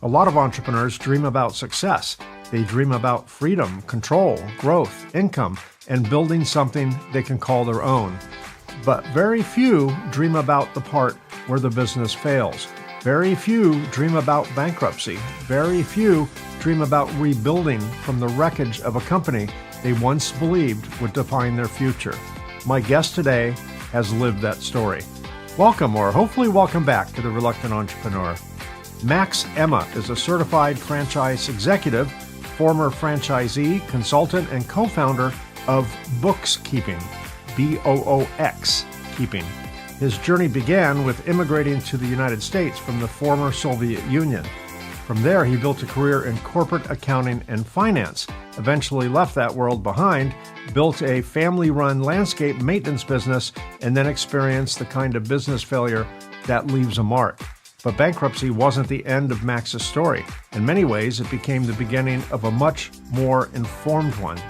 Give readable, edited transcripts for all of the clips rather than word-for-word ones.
A lot of entrepreneurs dream about success. They dream about freedom, control, growth, income, and building something they can call their own. But very few dream about the part where the business fails. Very few dream about bankruptcy. Very few dream about rebuilding from the wreckage of a company they once believed would define their future. My guest today has lived that story. Welcome, or hopefully welcome back to The Reluctant Entrepreneur. Max Emma is a certified franchise executive, former franchisee, consultant, and co-founder of BooXkeeping, B-O-O-X, keeping. His journey began with immigrating to the United States from the former Soviet Union. From there, he built a career in corporate accounting and finance, eventually left that world behind, built a family-run landscape maintenance business, and then experienced the kind of business failure that leaves a mark. But bankruptcy wasn't the end of Max's story. In many ways, it became the beginning of a much more informed one.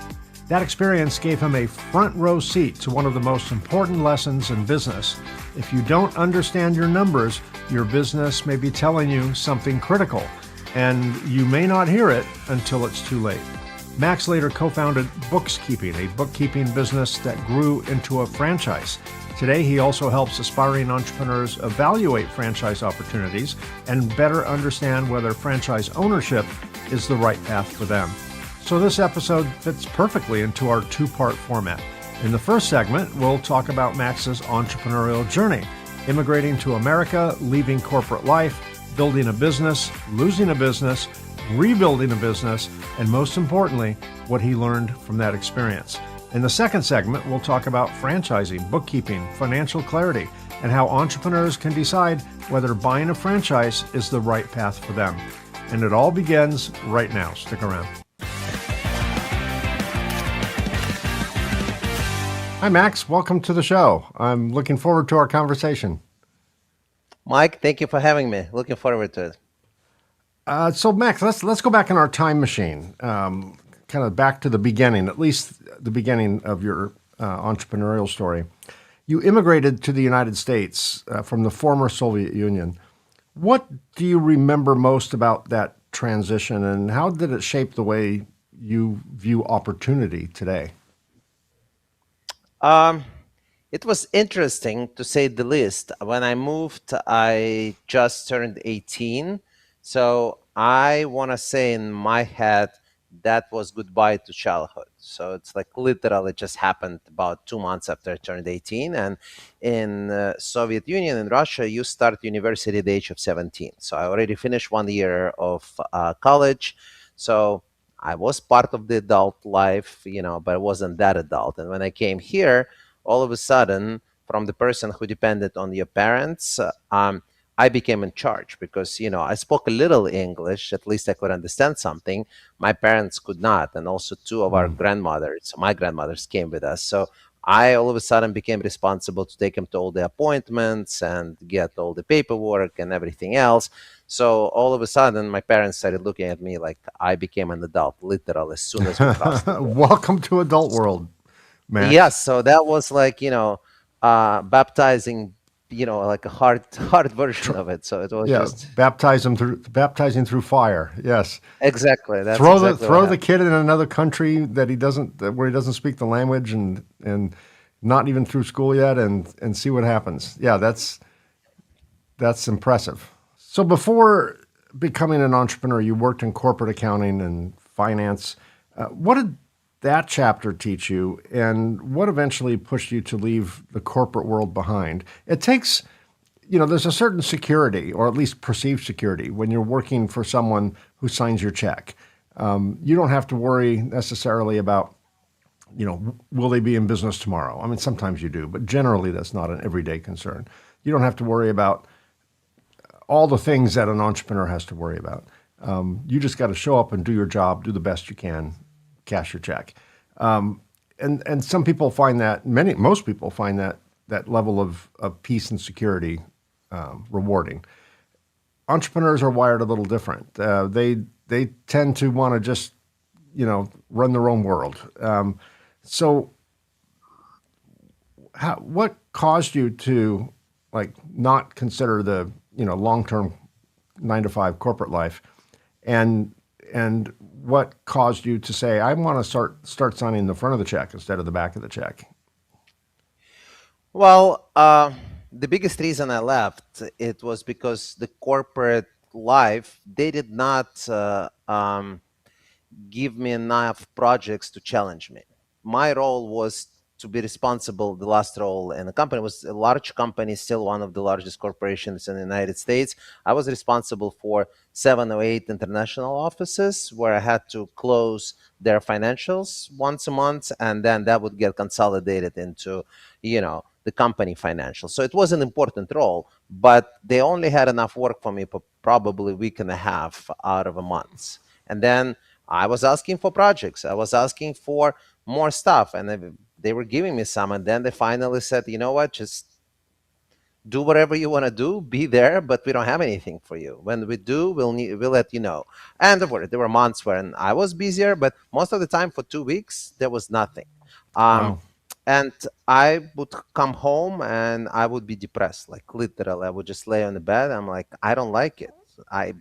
That experience gave him a front row seat to one of the most important lessons in business. If you don't understand your numbers, your business may be telling you something critical, and you may not hear it until it's too late. Max later co-founded BooXkeeping, a bookkeeping business that grew into a franchise. Today, he also helps aspiring entrepreneurs evaluate franchise opportunities and better understand whether franchise ownership is the right path for them. So this episode fits perfectly into our two-part format. In the first segment, we'll talk about Max's entrepreneurial journey, immigrating to America, leaving corporate life, building a business, losing a business, rebuilding a business, and most importantly, what he learned from that experience. In the second segment, we'll talk about franchising, bookkeeping, financial clarity, and how entrepreneurs can decide whether buying a franchise is the right path for them. And it all begins right now. Stick around. Hi, Max. Welcome to the show. I'm looking forward to our conversation. Mike, thank you for having me. Looking forward to it. So, Max, let's go back in our time machine, kind of back to the beginning, at least the beginning of your entrepreneurial story. You immigrated to the United States from the former Soviet Union. What do you remember most about that transition, and how did it shape the way you view opportunity today? It was interesting, to say the least. When I moved, I just turned 18. So I want to say in my head, that was goodbye to childhood. So it's like literally just happened about 2 months after I turned 18. And in Soviet Union and Russia, you start university at the age of 17. So I already finished 1 year of college. So I was part of the adult life, but I wasn't that adult. And when I came here, all of a sudden, from the person who depended on your parents, I became in charge because, I spoke a little English. At least I could understand something. My parents could not. And also two of our grandmothers, my grandmothers, came with us. So I all of a sudden became responsible to take them to all the appointments and get all the paperwork and everything else. So all of a sudden, my parents started looking at me like I became an adult, literally, as soon as we crossed the border. Welcome to adult world, Max. Yes, so that was like, baptizing, like a hard version of it. So it was just baptizing through fire. Yes. exactly that's Throw the exactly what throw the happened. kid in another country where he doesn't speak the language and not even through school yet, and see what happens. Yeah, that's impressive. So before becoming an entrepreneur, you worked in corporate accounting and finance. What did that chapter teach you, and what eventually pushed you to leave the corporate world behind? It takes, there's a certain security, or at least perceived security, when you're working for someone who signs your check. You don't have to worry necessarily about, will they be in business tomorrow? I mean, sometimes you do, but generally that's not an everyday concern. You don't have to worry about all the things that an entrepreneur has to worry about. You just got to show up and do your job, do the best you can, cash your check. And some people find that, most people find that level of peace and security rewarding. Entrepreneurs are wired a little different. They tend to want to just, run their own world. So what caused you to not consider the, long-term 9-to-5 corporate life and and what caused you to say, I want to start signing the front of the check instead of the back of the check? Well, the biggest reason I left it was because the corporate life they did not give me enough projects to challenge me. My role was to be responsible. The last role in the company was a large company, still one of the largest corporations in the United States. I was responsible for 7 or 8 international offices where I had to close their financials once a month, and then that would get consolidated into, the company financials. So it was an important role, but they only had enough work for me for probably a week and a half out of a month. And then I was asking for projects. I was asking for more stuff, and they were giving me some. And then they finally said, "You know what? Just do whatever you want to do. Be there, but we don't have anything for you. When we do, we'll let you know." And there were months when I was busier, but most of the time, for 2 weeks, there was nothing. Um, Wow. and I would come home and I would be depressed, like literally. I would just lay on the bed. I'm like, I don't like it.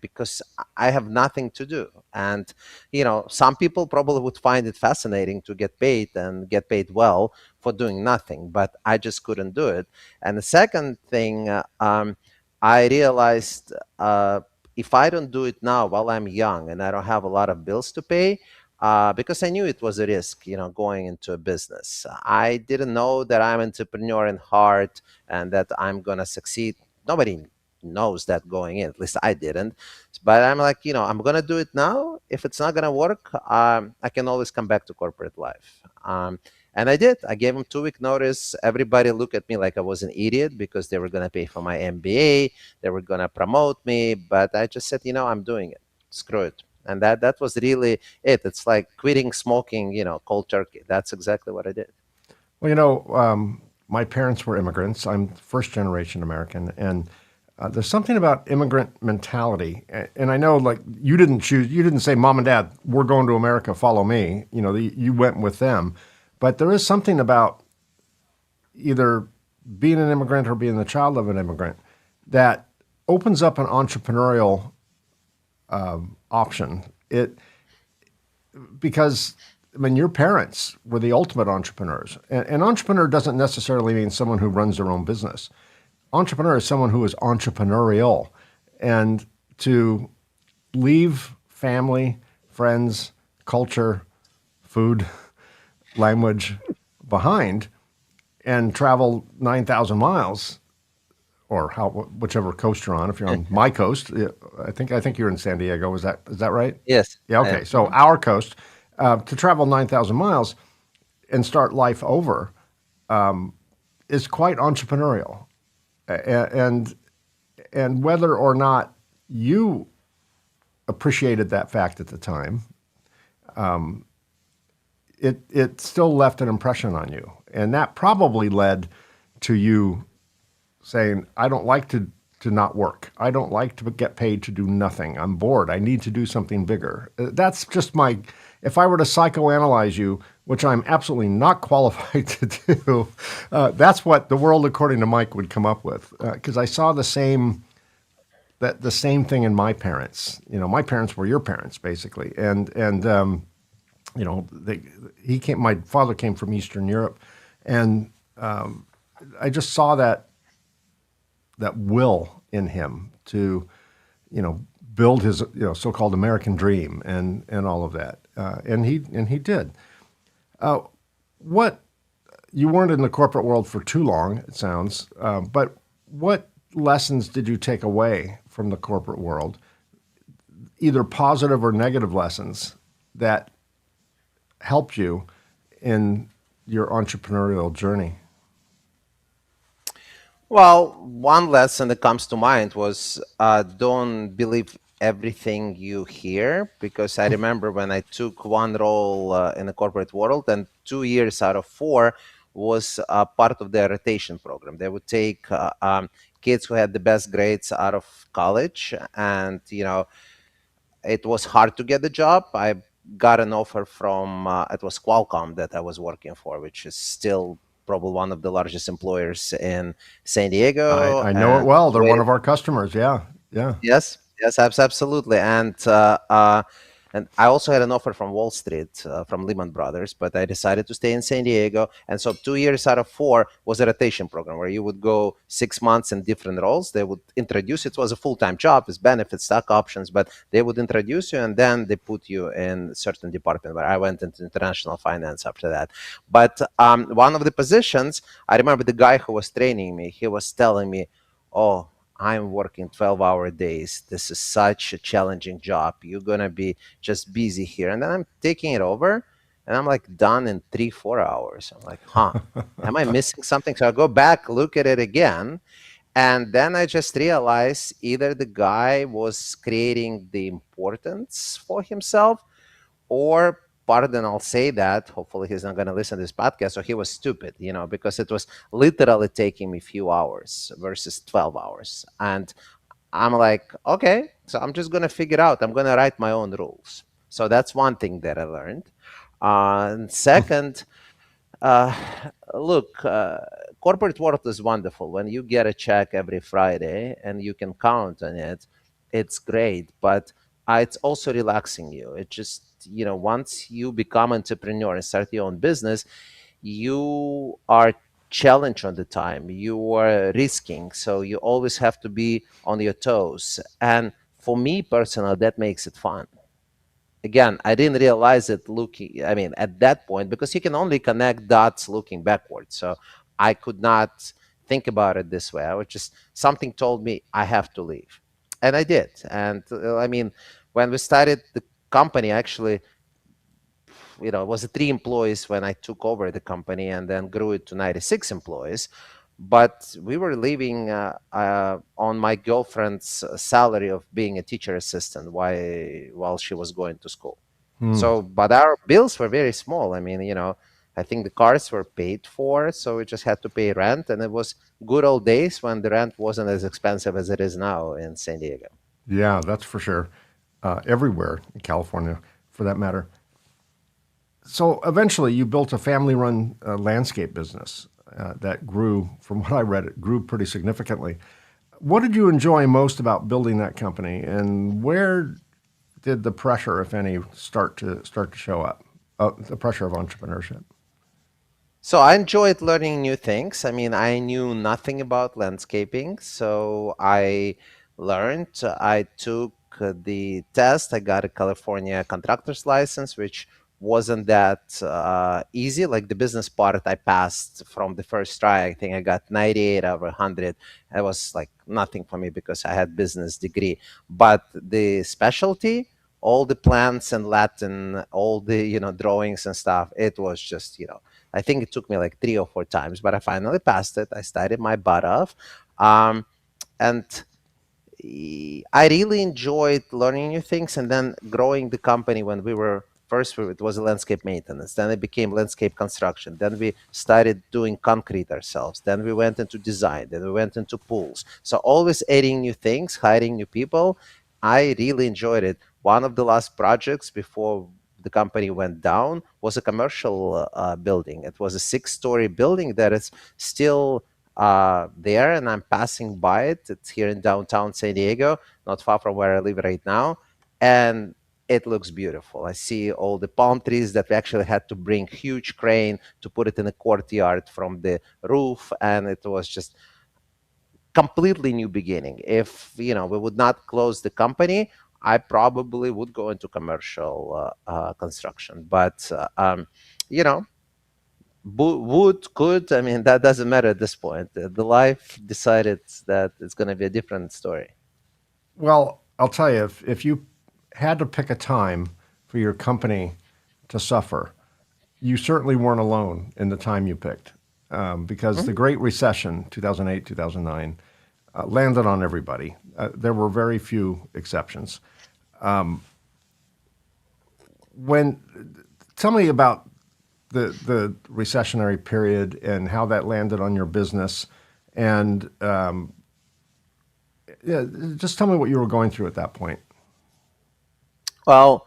Because I have nothing to do. And some people probably would find it fascinating to get paid and get paid well for doing nothing, but I just couldn't do it. And the second thing, I realized, if I don't do it now while I'm young and I don't have a lot of bills to pay, because I knew it was a risk, going into a business. I didn't know that I'm an entrepreneur in heart and that I'm gonna succeed. Nobody knows that going in. At least I didn't. But I'm like, I'm gonna do it now. If it's not gonna work, I can always come back to corporate life. And I did. I gave them 2 week notice. Everybody looked at me like I was an idiot because they were gonna pay for my MBA. They were gonna promote me, but I just said, I'm doing it. Screw it. And that was really it. It's like quitting smoking, cold turkey. That's exactly what I did. Well, my parents were immigrants. I'm first generation American, and there's something about immigrant mentality. And I know, like, you didn't say, "Mom and Dad, we're going to America, follow me." You went with them, but there is something about either being an immigrant or being the child of an immigrant that opens up an entrepreneurial option. It because I mean, your parents were the ultimate entrepreneurs. And entrepreneur doesn't necessarily mean someone who runs their own business. Entrepreneur is someone who is entrepreneurial. And to leave family, friends, culture, food, language behind and travel 9,000 miles or whichever coast you're on. If you're on my coast, I think you're in San Diego. Is that right? Yes, Yeah. I Okay. am. So our coast, to travel 9,000 miles and start life over is quite entrepreneurial, and whether or not you appreciated that fact at the time, it still left an impression on you, and that probably led to you saying, I don't like to not work. I don't like to get paid to do nothing. I'm bored. I need to do something bigger. That's just if I were to psychoanalyze you, which I'm absolutely not qualified to do, that's what the world according to Mike would come up with. Because I saw the same thing in my parents. My parents were your parents, basically. And my father came from Eastern Europe. And I just saw that will in him to, build his so-called American dream and all of that, and he did. What You weren't in the corporate world for too long, it sounds, but what lessons did you take away from the corporate world, either positive or negative lessons that helped you in your entrepreneurial journey? Well, one lesson that comes to mind was, don't believe everything you hear. Because I remember when I took one role in the corporate world, and 2 years out of four was part of their rotation program. They would take kids who had the best grades out of college, and it was hard to get the job. I got an offer from it was Qualcomm that I was working for, which is still probably one of the largest employers in San I, Diego I know it and well. They're one way. of our customers. Yeah, yeah. Yes. Yes, absolutely. And I also had an offer from Wall Street, from Lehman Brothers, but I decided to stay in San Diego. And so 2 years out of four was a rotation program where you would go 6 months in different roles. They would introduce it was a full-time job with benefits, stock options, but they would introduce you and then they put you in a certain department where I went into international finance after that. But one of the positions, I remember the guy who was training me, he was telling me, oh, I'm working 12-hour days. This is such a challenging job. You're going to be just busy here. And then I'm taking it over and I'm like done in 3, 4 hours. I'm like, huh, am I missing something? So I go back, look at it again. And then I just realized either the guy was creating the importance for himself, or pardon, I'll say that. Hopefully, he's not going to listen to this podcast. So he was stupid, because it was literally taking me a few hours versus 12 hours. And I'm like, okay, so I'm just going to figure out. I'm going to write my own rules. So that's one thing that I learned. And second, uh, look, corporate world is wonderful. When you get a check every Friday and you can count on it, it's great. But it's also relaxing you. It just, once you become entrepreneur and start your own business, you are challenged on the time. You are risking, so you always have to be on your toes. And for me personally, that makes it fun. Again, I didn't realize it looking, I mean, at that point, because you can only connect dots looking backwards. So I could not think about it this way. I was just, something told me I have to leave. And I did. And I mean, when we started the company, actually, it was 3 employees when I took over the company and then grew it to 96 employees. But we were living on my girlfriend's salary of being a teacher assistant while she was going to school. Hmm. So, but our bills were very small. I mean, I think the cars were paid for, so we just had to pay rent. And it was good old days when the rent wasn't as expensive as it is now in San Diego. Yeah, that's for sure. Everywhere in California, for that matter. So eventually, you built a family-run landscape business that grew. From what I read, it grew pretty significantly. What did you enjoy most about building that company, and where did the pressure, if any, start to show up? The pressure of entrepreneurship. So I enjoyed learning new things. I mean, I knew nothing about landscaping, so I learned. I took the test. I got a California contractor's license, which wasn't that easy. Like the business part, I passed from the first try. I think I got 98 over 100. It was like nothing for me because I had business degree. But the specialty, all the plants and Latin, all the drawings and stuff, it was just I think it took me like 3 or 4 times, but I finally passed it. I studied my butt off. Um, and I really enjoyed learning new things and then growing the company. When we were first, it was landscape maintenance. Then it became landscape construction. Then we started doing concrete ourselves. Then we went into design. Then we went into pools. So always adding new things, hiring new people. I really enjoyed it. One of the last projects before the company went down was a commercial building. It was a 6-story building that is still there, and I'm passing by it. It's here in downtown San Diego, not far from where I live right now, and it looks beautiful. I see all the palm trees that we actually had to bring huge crane to put it in a courtyard from the roof, and it was just completely new beginning. If we would not close the company, I probably would go into commercial construction. But you know, would, could, I mean, that doesn't matter at this point. The life decided that it's going to be a different story. Well, I'll tell you, if you had to pick a time for your company to suffer, you certainly weren't alone in the time you picked, because the Mhm. Great Recession, 2008, 2009, landed on everybody. There were very few exceptions. When Tell me about the recessionary period and how that landed on your business, and yeah, just tell me what you were going through at that point. Well,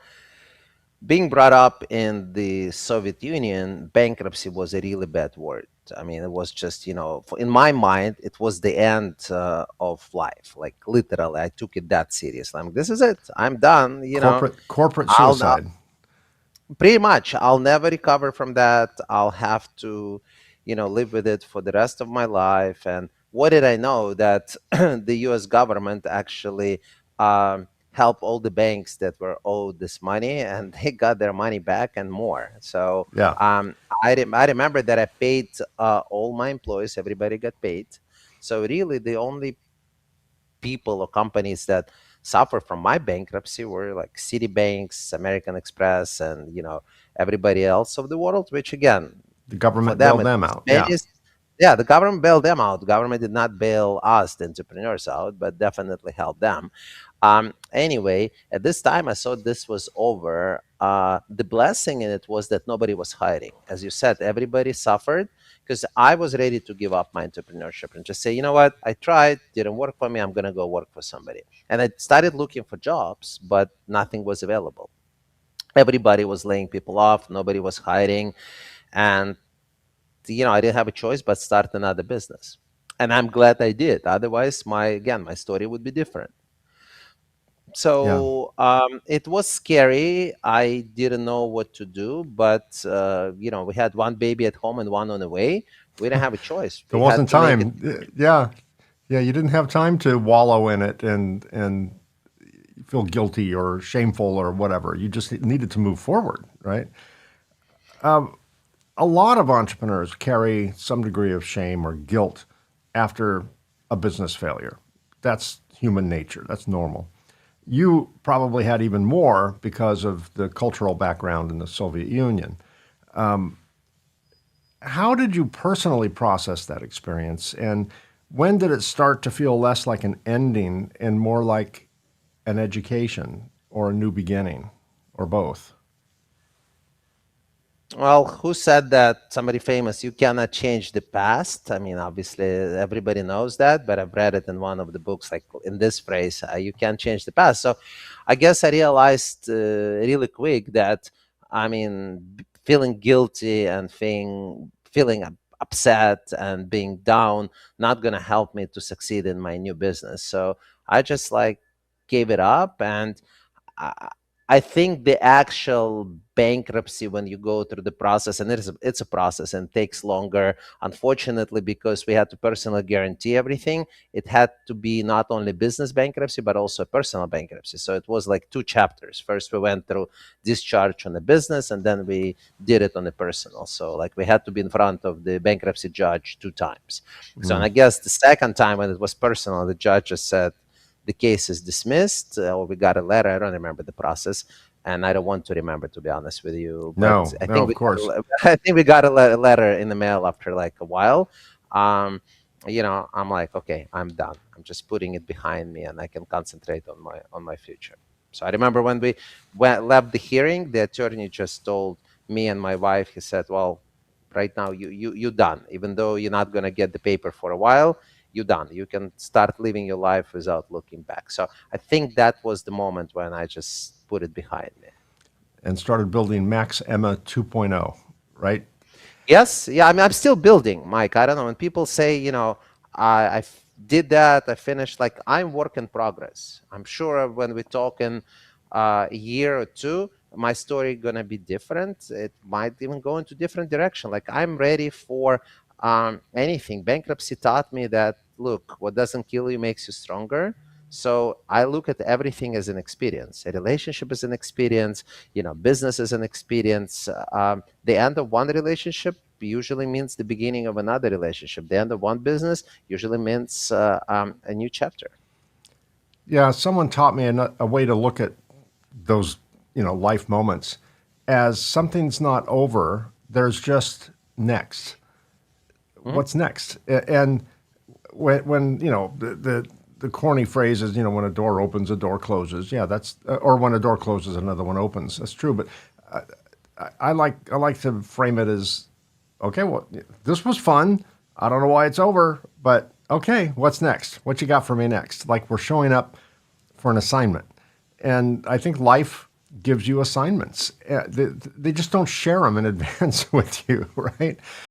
being brought up in the Soviet Union, bankruptcy was a really bad word. I mean, it was just, in my mind, it was the end of life. Like literally, I took it that seriously. I'm, this is it. I'm done. Corporate I'll suicide. pretty much I'll never recover from that. I'll have to live with it for the rest of my life. And what did I know? That the US government actually helped all the banks that were owed this money, and they got their money back and more. So Yeah. I remember that I paid all my employees. Everybody got paid. So really the only people or companies that suffer from my bankruptcy were like Citibanks, American Express, and everybody else of the world. Which again, The for government them bailed it them was out. Yeah. pennies. Yeah, the government bailed them out. The government did not bail us, the entrepreneurs, out, but definitely helped them. Anyway, at this time, I saw this was over. The blessing in it was that nobody was hiding. As you said, everybody suffered because I was ready to give up my entrepreneurship and just say, you know what, I tried, didn't work for me. I'm going to go work for somebody. And I started looking for jobs, but nothing was available. Everybody was laying people off. Nobody was hiding. And, I didn't have a choice but start another business. And I'm glad I did. Otherwise, my story would be different. Yeah. So it was scary. I didn't know what to do, but we had one baby at home and one on the way. We didn't have a choice. There We had wasn't to make it. time. Yeah. Yeah. You didn't have time to wallow in it and feel guilty or shameful or whatever. You just needed to move forward, right? A lot of entrepreneurs carry some degree of shame or guilt after a business failure. That's human nature. That's normal. You probably had even more because of the cultural background in the Soviet Union. How did you personally process that experience? And when did it start to feel less like an ending and more like an education or a new beginning or both? Well, who said that? Somebody famous. You cannot change the past. I mean, obviously, everybody knows that, but I've read it in one of the books, like in this phrase, you can't change the past. So I guess I realized really quick that, I mean, feeling guilty and feeling upset and being down, not going to help me to succeed in my new business. So I just like gave it up. And I, I think the actual bankruptcy, when you go through the process, and it's a process and takes longer, unfortunately, because we had to personally guarantee everything. It had to be not only business bankruptcy but also personal bankruptcy. So it was like two chapters. First we went through discharge on the business, and then we did it on the personal. So like we had to be in front of the bankruptcy judge two times. So, and Mm. I guess the second time when it was personal, the judge just said the case is dismissed, or we got a letter. I don't remember the process, and I don't want to remember, to be honest with you. But No, no, of course. I think we got a letter in the mail after like a while. Um, I'm like, okay, I'm done. I'm just putting it behind me, and I can concentrate on my future. So I remember when we left the hearing, the attorney just told me and my wife. He said, "Well, right now you done. Even though you're not gonna get the paper for a while, you're done. You can start living your life without looking back." So I think that was the moment when I just put it behind me. And started building Max Emma 2.0, right? Yes, yeah. I mean, I'm still building, Mike. I don't know when people say, did that, I finished. Like I'm work in progress. I'm sure when we talk in a year or two, my story gonna be different. It might even go into different direction. Like I'm ready for anything. Bankruptcy taught me that look, what doesn't kill you makes you stronger. So I look at everything as an experience. A relationship is an experience. Business is an experience. The end of one relationship usually means the beginning of another relationship. The end of one business usually means a new chapter. Yeah, someone taught me a way to look at those, life moments as something's not over. There's just next. Mhm. What's next? And when the corny phrase is, when a door opens, a door closes. Yeah, that's or when a door closes, another one opens. That's true. But I like to frame it as, okay, well, this was fun. I don't know why it's over, but okay, what's next? What you got for me next? Like we're showing up for an assignment, and I think life gives you assignments. They just don't share them in advance with you, right?